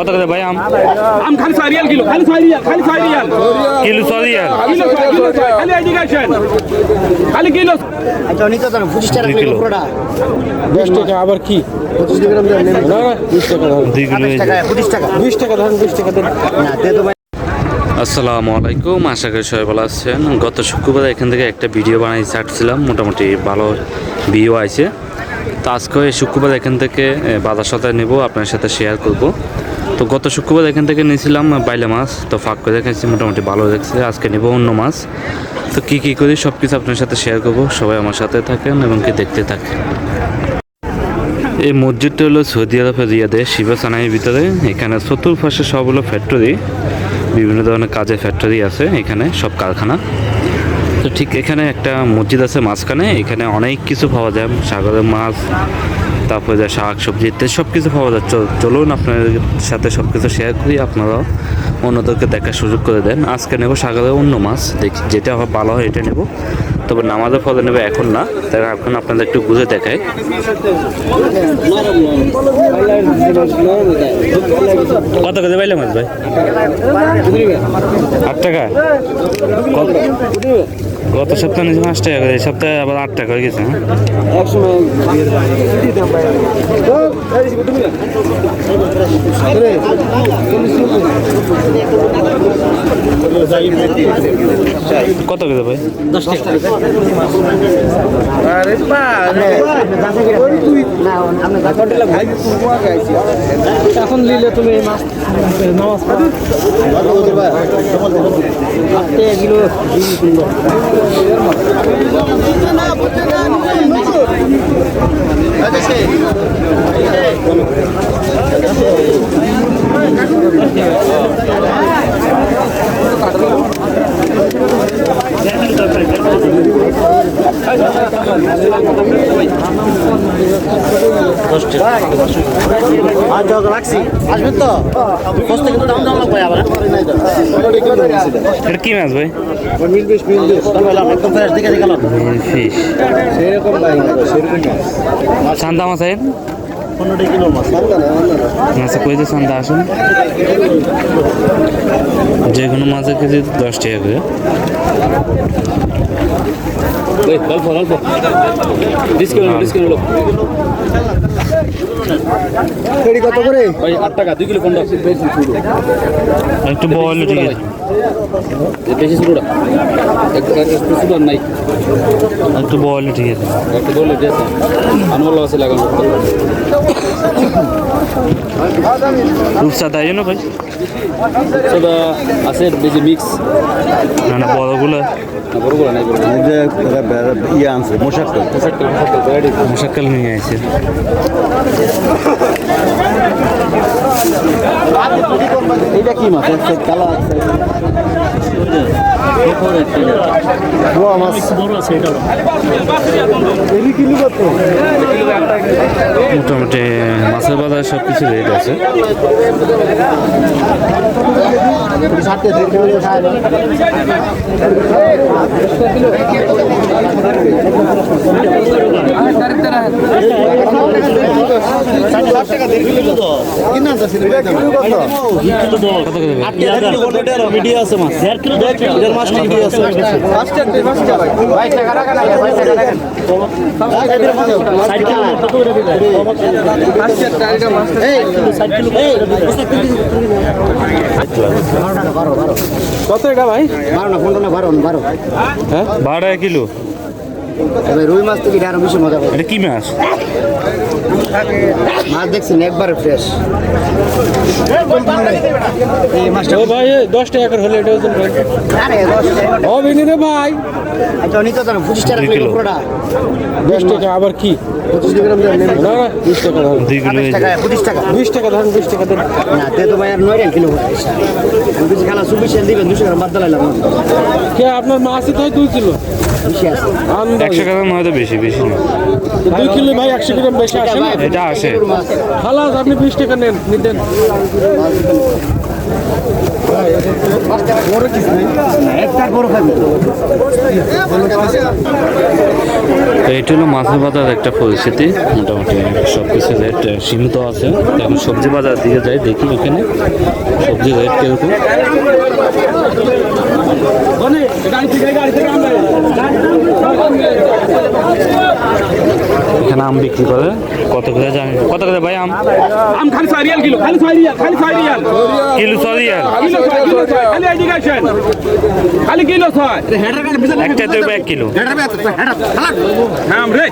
কত করে ভাই আম? আম খালি 6 রিয়াল কিলো, খালি 6 রিয়াল, খালি 6 রিয়াল কিলো 6 রিয়াল। কিলো, খালি এদিকে আসেন, খালি কিলো। আচ্ছা নিতে তো 25 টাকা কিলো পুরোটা। 10 টাকা আবার কি 25 গ্রাম দেন না না 20 টাকা ধরুন 2 কিলো। 25 টাকা 20 টাকা ধরুন 20 টাকা দেন না দে তো ভাই। আসসালামু আলাইকুম, আশা করি সবাই ভালো আছেন। গত শুক্রবার এখান থেকে একটা ভিডিও বানাই ছাড়ছিলাম, মোটামুটি ভালো ভিউ আছে। তো আজকে এই শুক্রবার এখান থেকে বাজার সদাই নেব, আপনার সাথে শেয়ার করব। তো গত শুক্রবার এখান থেকে নিয়েছিলাম বাইলা মাছ, তো ফাঁক করে দেখেছি মোটামুটি ভালো দেখছে। আজকে নেব অন্য মাছ। তো কী করি সব কিছু আপনার সাথে শেয়ার করব, সবাই আমার সাথে থাকেন এবং কি দেখতে থাকেন। এই মসজিদটা হলো সৌদি আরবের রিয়াদে শিবাসানাইয়ের ভিতরে। এখানে চতুর্পাশে সব হলো ফ্যাক্টরি, বিভিন্ন ধরনের কাজের ফ্যাক্টরি আছে এখানে, সব কারখানা। তো ঠিক এখানে একটা মসজিদ আছে মাঝখানে, এখানে অনেক কিছু পাওয়া যায়, সাগরের মাছ, তারপরে যা শাক সবজি ইত্যাদি সব কিছু পাওয়া যায়। চলুন আপনাদের সাথে সব কিছু শেয়ার করি, আপনারাও অন্যদেরকে দেখার সুযোগ করে দেন। আজকে নেব সাগরের অন্য মাছ, দেখি যেটা ভালো হয় এটা নেব, তবে নামাজের ফলে নেবে এখন না, তাই এখন আপনাদের একটু বুঝে দেখায়। কত করে পাইলে মাছ ভাই? 8 টাকা। গত সপ্তাহে নিয়েছি 5 টাকা করে, এই সপ্তাহে আবার 8 টাকা হয়ে গেছে। কত করে ভাই? 10 টাকা। আরে বা না আমরা ভাই এখন নিলে তুমি মাছ নামাজ পড়ো আপনি এগুলো রাখছি আসবেন তো কষ্ট কিন্তু দাম দাম লাগবে আবার। এটা কি মাছ ভাই? একদম ফ্রেশ দেখে দেখালাম ফিশ। সেরকম ভাই সেরকম চান্দা মাছ আছে? 15 কিলো মাছ মাছে কইতে চান্দা আসুন, যে কোনো মাছের কেজি 10 টাকা করে। অল্প অল্প ডিসকাউন্ট কেডি কত করে ভাই 8 টাকা 2 কিলো 15 বেশি শুরু একটু বল ঠিক আছে, বেশি শুরুটা একটু শুরু নাই একটু বল ঠিক আছে। একটু বলে দিয়েছে আনমোল আছে লাগানো রূপসা তাই জন্য ভাই সেটা আছে বেশি মিক্স না না বড়গুলো না বড়গুলো নাই ইয়ে আনছে মোশাক্কল মশাক্কাল নিয়ে আছে। এটা কি মাছ আছে কালা আছে গোয়া মাছ বড় আছে এটা এলি কিলো কত মোটামুটি মাছের বাজার সব কিছু রেট আছে। মিডিয়া আছে মাছ 1.5 কিলো 1.5 মাছ ঠিক আছে কত এটা ভাই 12 না 15 না 12 হ্যাঁ 12 টাকা কিলো। এবার রুই মাছ থেকে আরো বেশি মজা পাবে। এটা কি মাছ? মাছ দেখছেন একবারে ফ্রেশ এই মাছটা ও ভাই 10 টাকা করে হলে এটা ওজন ভাই আরে 10 টাকা ও বিনি রে ভাই আচ্ছা নিতে তো 25 টাকা 2 কিলো কিলো। পুরোটা 20 টাকা আবার কি 25 গ্রাম দেন না না 20 টাকা ধরুন 2 কিলো 25 টাকা 25 টাকা 20 টাকা ধরুন 20 টাকা দেন না তে তো ভাই আর 9 টাকা কিলো আমি কিছু খালা 24 টাকা দিবেন 200 গ্রাম বাদ দিলাম কে আপনার মাছই তো 2 কিলো বেশি আছে 100 গ্রাম হয়তো বেশি না। 2 কিলো ভাই 100 গ্রাম বেশি আসে না এটা আসে। খালাস আপনি 20 টাকা নেন নিতেন বড় কিছু নাই একটা বড় খাবি তো এটি হলো মাছের বাজার একটা পরিস্থিতি, মোটামুটি সব কিছু রেট সীমিত আছে। তো এখন সবজি বাজার দিকে যাই, দেখি এখানে সবজি রেট কীরকম। এখানে আম বিক্রি করে, কত করে জানি, কত করে ভাই আম? আম খালি 4 রিয়াল কিলো, খালি 4 রিয়াল, খালি 4 রিয়াল কিলো 6 রিয়াল, কিলো 6, খালি এদিকে আসেন, খালি কিলো 6 একটা তো 1 কিলো। হ্যাঁ রে